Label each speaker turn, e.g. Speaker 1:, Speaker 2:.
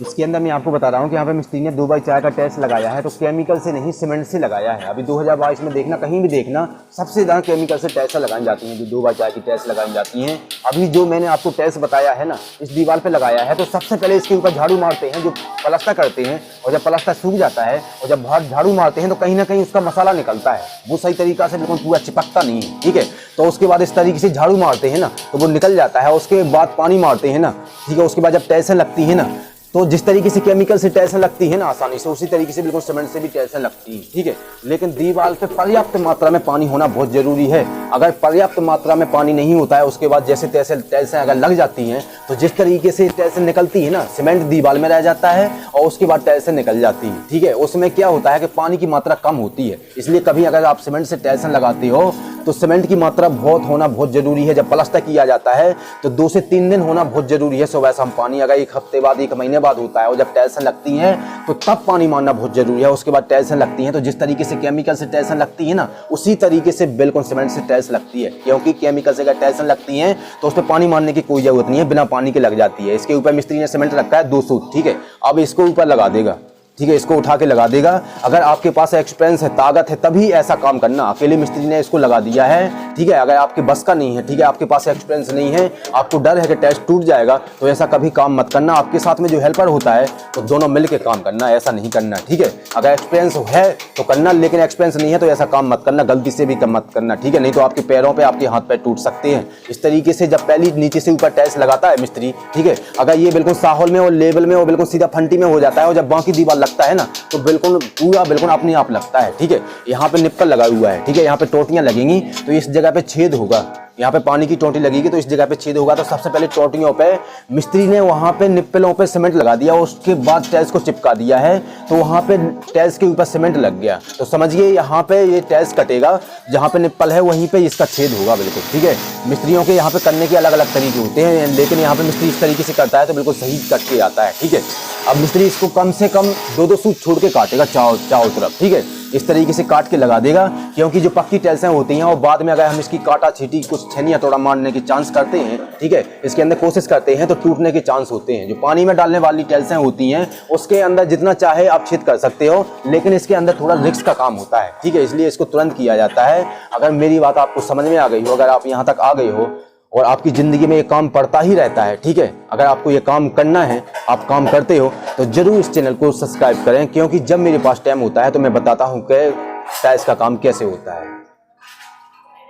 Speaker 1: इसके अंदर मैं आपको बता रहा हूँ कि यहाँ पे मिस्त्री ने 2x4 का टेस्ट लगाया है, तो केमिकल से नहीं सीमेंट से लगाया है। अभी 2022 में देखना, कहीं भी देखना, सबसे ज़्यादा केमिकल से टेस्ट लगाई जाती हैं, जो 2x4 की टेस्ट लगाई जाती हैं। अभी जो मैंने आपको टेस्ट बताया है ना, इस दीवार पे लगाया है, तो सबसे पहले इसके ऊपर झाड़ू मारते हैं, जो प्लास्टर करते हैं, और जब प्लास्टर सूख जाता है और जब बाहर झाड़ू मारते हैं तो कहीं ना कहीं उसका मसाला निकलता है, वो सही तरीका से बिल्कुल पूरा चिपकता नहीं है, ठीक है। तो उसके बाद इस तरीके से झाड़ू मारते हैं ना, तो वो निकल जाता है। उसके बाद पानी मारते हैं ना, ठीक है। उसके बाद जब टाइल्स लगती है ना, तो जिस तरीके से केमिकल से टाइल्स लगती है ना आसानी से, उसी तरीके से बिल्कुल सीमेंट से भी टाइल्स लगती है, ठीक है। लेकिन दीवार पे पर्याप्त मात्रा में पानी होना बहुत जरूरी है। अगर पर्याप्त मात्रा में पानी नहीं होता है, उसके बाद जैसे टाइल्स अगर लग जाती हैं, तो जिस तरीके से टाइल्स निकलती है ना, सीमेंट दीवार में रह जाता है और उसके बाद टाइल्स निकल जाती है, ठीक है। उसमें क्या होता है कि पानी की मात्रा कम होती है। इसलिए कभी अगर आप सीमेंट से टाइल्स लगाते हो तो सीमेंट की मात्रा होना बहुत जरूरी है। जब प्लास्टर किया जाता है तो 2 से 3 दिन होना बहुत जरूरी है, सुबह शाम पानी। अगर 1 हफ्ते बाद, 1 महीने बाद होता है और जब टाइल्स लगती हैं तो तब पानी मारना बहुत जरूरी है। उसके बाद टाइल्स लगती हैं, तो जिस तरीके से केमिकल से टाइल्स लगती है ना, उसी तरीके से बिल्कुल सीमेंट से टाइल्स लगती है। क्योंकि केमिकल से अगर टाइल्स लगती हैं तो उस पर पानी मारने की कोई जरूरत नहीं है, बिना पानी के लग जाती है। इसके ऊपर मिस्त्री ने सीमेंट रखा है 200, ठीक है। अब इसको ऊपर लगा देगा, ठीक है, इसको उठा के लगा देगा। अगर आपके पास एक्सपीरियंस है, ताकत है, तभी ऐसा काम करना। अकेले मिस्त्री ने इसको लगा दिया है, ठीक है। अगर आपके बस का नहीं है, ठीक है, आपके पास एक्सपीरियंस नहीं है, आपको डर है कि टेस्ट टूट जाएगा, तो ऐसा कभी काम मत करना। आपके साथ में जो हेल्पर होता है तो दोनों मिल के काम करना, ऐसा नहीं करना, ठीक है। अगर एक्सपीरियंस है तो करना, लेकिन एक्सपीरियंस नहीं है तो ऐसा काम मत करना, गलती से भी मत करना, ठीक है। नहीं तो आपके पैरों पर, आपके हाथ पैर टूट सकते हैं। इस तरीके से जब पहली नीचे से ऊपर टाइल्स लगाता है मिस्त्री, ठीक है, अगर ये बिल्कुल साहौल में और लेवल में और बिल्कुल सीधा फंटी में हो जाता है, और जब बाकी दीवार लगता है ना, तो बिल्कुल पूरा बिल्कुल अपने आप लगता है, ठीक है। यहाँ पे निप्पल लगा हुआ है, ठीक है, यहाँ पे टोटियां लगेंगी, तो इस जगह पे छेद होगा। यहाँ पे पानी की टोटी लगेगी तो इस जगह पे छेद होगा। तो सबसे पहले टोटियों पे मिस्त्री ने वहाँ पे निप्पलों पे सीमेंट लगा दिया, उसके बाद टाइल्स को चिपका दिया है, तो वहाँ पे टाइल्स के ऊपर सीमेंट लग गया। तो समझिए यहाँ पे ये टाइल्स कटेगा, जहाँ पे निप्पल है वहीं पे इसका छेद होगा, बिल्कुल, ठीक है। मिस्त्रियों के यहाँ पे करने के अलग अलग तरीके होते हैं, लेकिन यहाँ पे मिस्त्री इस तरीके से करता है तो बिल्कुल सही कट के आता है, ठीक है। अब मिस्त्री इसको कम से कम 2-2 सूत छोड़ के काटेगा चारों तरफ, ठीक है। इस तरीके से काट के लगा देगा, क्योंकि जो पक्की टाइल्सें होती हैं और बाद में अगर हम इसकी काटा छीटी कुछ छेनिया तोड़ा मारने के चांस करते हैं, ठीक है, इसके अंदर कोशिश करते हैं, तो टूटने के चांस होते हैं। जो पानी में डालने वाली टाइल्सें होती हैं उसके अंदर जितना चाहे आप छेद कर सकते हो, लेकिन इसके अंदर थोड़ा रिस्क का काम होता है, ठीक है। इसलिए इसको तुरंत किया जाता है। अगर मेरी बात आपको समझ में आ गई हो, अगर आप यहाँ तक आ गए हो और आपकी ज़िंदगी में ये काम पड़ता ही रहता है, ठीक है, अगर आपको ये काम करना है, आप काम करते हो, तो ज़रूर इस चैनल को सब्सक्राइब करें, क्योंकि जब मेरे पास टाइम होता है तो मैं बताता हूँ कि टाइल्स का काम कैसे होता है।